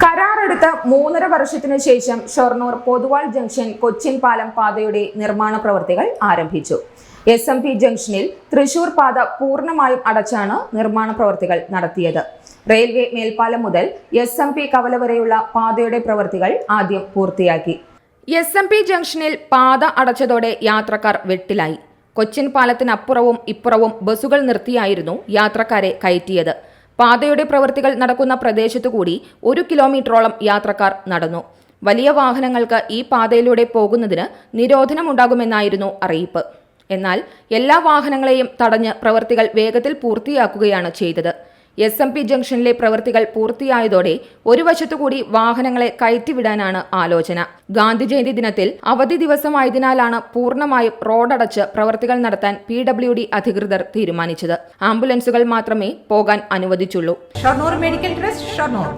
കരാറെടുത്ത 3.5 വർഷത്തിനു ശേഷം ഷൊർണൂർ പൊതുവാൾ ജംഗ്ഷൻ കൊച്ചിൻ പാലം പാതയുടെ നിർമ്മാണ പ്രവൃത്തികൾ ആരംഭിച്ചു. SMP ജംഗ്ഷനിൽ തൃശൂർ പാത പൂർണ്ണമായും അടച്ചാണ് നിർമ്മാണ പ്രവൃത്തികൾ നടത്തിയത്. റെയിൽവേ മേൽപ്പാലം മുതൽ SMP കവല വരെയുള്ള പാതയുടെ പ്രവൃത്തികൾ ആദ്യം പൂർത്തിയാക്കി. SMP ജംഗ്ഷനിൽ പാത അടച്ചതോടെ യാത്രക്കാർ വെട്ടിലായി. കൊച്ചിൻ പാലത്തിനപ്പുറവും ഇപ്പുറവും ബസ്സുകൾ നിർത്തിയായിരുന്നു യാത്രക്കാരെ കയറ്റിയത്. പാതയുടെ പ്രവൃത്തികൾ നടക്കുന്ന പ്രദേശത്തുകൂടി 1 കിലോമീറ്ററോളം യാത്രക്കാർ നടന്നു. വലിയ വാഹനങ്ങൾക്ക് ഈ പാതയിലൂടെ പോകുന്നതിന് നിരോധനമുണ്ടാകുമെന്നായിരുന്നു അറിയിപ്പ്. എന്നാൽ എല്ലാ വാഹനങ്ങളെയും തടഞ്ഞ് പ്രവൃത്തികൾ വേഗത്തിൽ പൂർത്തിയാക്കുകയാണ് ചെയ്തത്. SMP ജംഗ്ഷനിലെ പ്രവൃത്തികൾ പൂർത്തിയായതോടെ ഒരു വശത്തുകൂടി വാഹനങ്ങളെ കയറ്റിവിടാനാണ് ആലോചന. ഗാന്ധി ജയന്തി ദിനത്തിൽ അവധി ദിവസമായതിനാലാണ് പൂർണ്ണമായും റോഡടച്ച് പ്രവൃത്തികൾ നടത്താൻ PWD അധികൃതർ തീരുമാനിച്ചത്. ആംബുലൻസുകൾ മാത്രമേ പോകാൻ അനുവദിച്ചുള്ളൂ. Shoranur medical trust Shoranur.